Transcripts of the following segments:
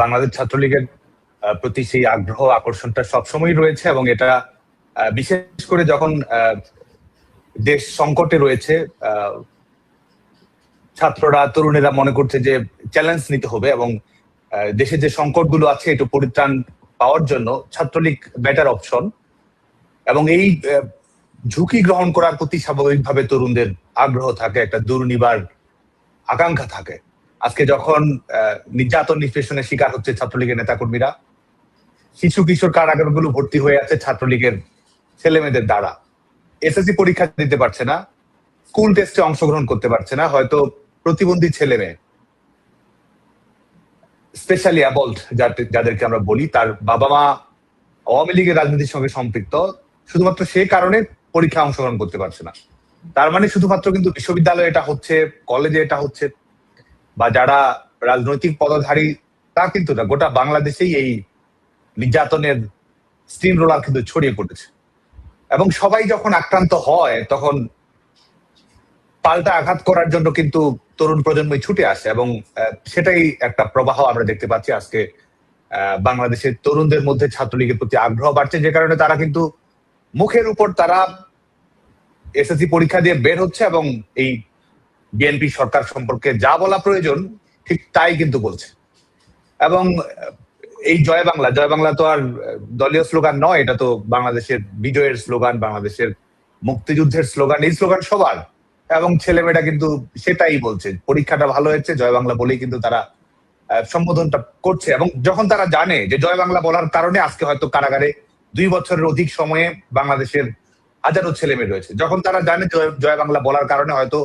বাংলাদেশ ছাত্রলীগের প্রতি সেই আগ্রহ আকর্ষণটা সবসময় রয়েছে, এবং এটা বিশেষ করে যখন দেশ সংকটে রয়েছে, ছাত্ররা তরুণেরা মনে করছে যে চ্যালেঞ্জ নিতে হবে এবং দেশে যে সংকটগুলো আছে একটু পরিত্রাণ পাওয়ার জন্য ছাত্রলীগ বেটার অপশন, এবং এই ঝুঁকি গ্রহণ করার প্রতি স্বাভাবিকভাবে তরুণদের আগ্রহ থাকে, একটা দুর্নিবার আকাঙ্ক্ষা থাকে। আজকে যখন নির্যাতন নিষ্পেষণের শিকার হচ্ছে ছাত্রলীগের নেতাকর্মীরা, শিশু কিশোর কারাগারগুলো ভর্তি হয়ে আছে ছাত্রলীগের ছেলে মেয়েদের দ্বারা, এসএসসি পরীক্ষা দিতে পারছে না, স্কুল টেস্টে অংশগ্রহণ করতে পারছে না, হয়তো প্রতিবন্ধী ছেলে মেয়ে, স্পেশালি অ্যাবল্ড যাদেরকে আমরা বলি, তার বাবা মা আওয়ামী লীগের রাজনীতির সঙ্গে সম্পৃক্ত, শুধুমাত্র সে কারণে পরীক্ষা অংশগ্রহণ করতে পারছে না। তার মানে শুধুমাত্র কিন্তু বিশ্ববিদ্যালয়ে এটা হচ্ছে, কলেজে এটা হচ্ছে, বা যারা রাজনৈতিক পদধারী তা কিন্তু না, গোটা বাংলাদেশেই এই নির্যাতনের স্টিম রোলার কিন্তু ছড়িয়ে পড়েছে। এবং সবাই যখন আক্রান্ত হয় তখন পাল্টা আঘাত করার জন্য কিন্তু তরুণ প্রজন্মই ছুটে আসে, এবং সেটাই একটা প্রবাহ আমরা দেখতে পাচ্ছি আজকে। বাংলাদেশের তরুণদের মধ্যে ছাত্রলীগের প্রতি আগ্রহ বাড়ছে, যে কারণে তারা কিন্তু মুখের উপর তারা এসএসসি পরীক্ষা দিয়ে বের হচ্ছে এবং এই বিএনপি সরকার সম্পর্কে যা বলা প্রয়োজন ঠিক তাই কিন্তু বলছে। এবং এই জয় বাংলা তো আর দলীয় স্লোগান নয়, এটা তো বাংলাদেশের বিজয়ের স্লোগান, বাংলাদেশের মুক্তিযুদ্ধের স্লোগান, এই স্লোগান সবার, এবং ছেলেমেয়েরা কিন্তু সেটাই বলছে। পরীক্ষাটা ভালো হয়েছে জয় বাংলা বলেই কিন্তু তারা সম্বোধনটা করছে। এবং যখন তারা জানে যে জয় বাংলা বলার কারণে আজকে হয়তো কারাগারে 2 বছরের অধিক সময়ে বাংলাদেশের হাজারো ছেলে মেয়ে রয়েছে, যখন তারা জানে জয় বাংলা বলার কারণে হয়তো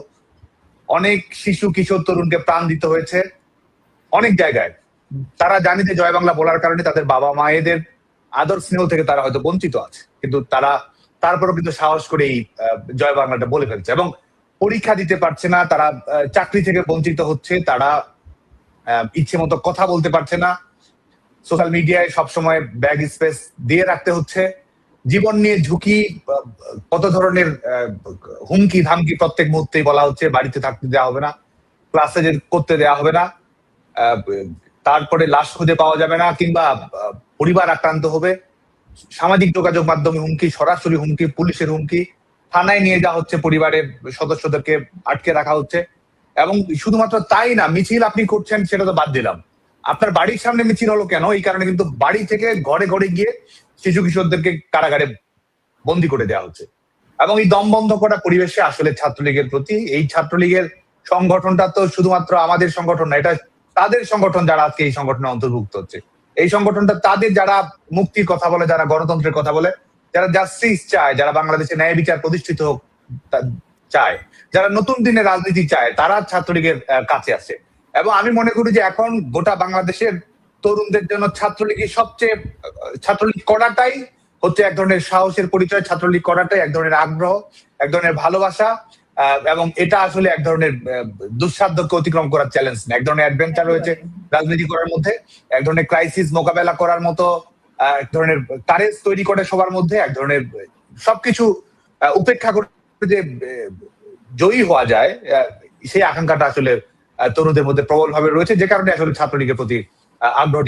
অনেক শিশু কিশোর তরুণকে প্রাণ দিতে হয়েছে অনেক জায়গায়, তারা জানে যে জয় বাংলা বলার কারণে তাদের বাবা মায়েদের আদর স্নেহ থেকে তারা হয়তো বঞ্চিত আছে, কিন্তু তারা তারপরও কিন্তু সাহস করে এই জয় বাংলাটা বলে ফেলছে। এবং পরীক্ষা দিতে পারছে না, তারা চাকরি থেকে বঞ্চিত হচ্ছে, তারা ইচ্ছে মতো কথা বলতে পারছে না, সোশ্যাল মিডিয়ায় সবসময় ব্যাগ স্পেস দিয়ে রাখতে হচ্ছে, জীবন নিয়ে ঝুঁকি, কত ধরনের হুমকি ধামকি প্রত্যেক মুহূর্তেই বলা হচ্ছে, বাড়িতে থাকতে দেওয়া হবে না, ক্লাসে করতে দেওয়া হবে না, তারপরে লাশ খুঁজে পাওয়া যাবে না, কিংবা পরিবার আক্রান্ত হবে, সামাজিক যোগাযোগ মাধ্যমে হুমকি, সরাসরি হুমকি, পুলিশের হুমকি, থানায় নিয়ে যাওয়া হচ্ছে, পরিবারের সদস্যদেরকে আটকে রাখা হচ্ছে। এবং শুধুমাত্র তাই না, মিছিল আপনি করছেন সেটা তো বাদ দিলাম, আপনার বাড়ির সামনে মিছিল হলো কেন, এই কারণে কিন্তু বাড়ি থেকে ঘরে ঘরে গিয়ে শিশু কিশোরদেরকে কারাগারে বন্দি করে দেওয়া হচ্ছে। এবং এই দম বন্ধ করা পরিবেশে আসলে ছাত্রলীগের প্রতি, এই ছাত্রলীগের সংগঠনটা তো শুধুমাত্র আমাদের সংগঠন না, এটা তাদের সংগঠন যারা আজকে এই সংগঠনে অন্তর্ভুক্ত হচ্ছে। এই সংগঠনটা তাদের যারা মুক্তির কথা বলে, যারা গণতন্ত্রের কথা বলে, যারা জাস্টিস চায়, যারা বাংলাদেশে ন্যায় বিচার প্রতিষ্ঠিত হোক চায়, যারা নতুন দিনের রাজনীতি চায়, তারা ছাত্রলীগের কাছে আছে। এবং আমি মনে করি যে এখন গোটা বাংলাদেশের তরুণদের জন্য ছাত্রলীগ করাটাই হচ্ছে এক ধরনের সাহসের পরিচয়, ছাত্রলীগ করাটাই এক ধরনের আগ্রহ, এক ধরনের ভালোবাসা, এবং এটা আসলে এক ধরনের দুঃসাধ্যকে অতিক্রম করার চ্যালেঞ্জ না, এক ধরনের অ্যাডভেঞ্চার রয়েছে রাজনীতি করার মধ্যে, এক ধরনের ক্রাইসিস মোকাবেলা করার মতো এক ধরনের কারেজ তৈরি করে সবার মধ্যে, এক ধরনের সবকিছু উপেক্ষা করে যে জয়ী হওয়া যায়, সেই আকাঙ্ক্ষাটা আসলে তরুণদের মধ্যে প্রবলভাবে রয়েছে, যে কারণে আসলে ছাত্রলীগের প্রতি আগ্রহটি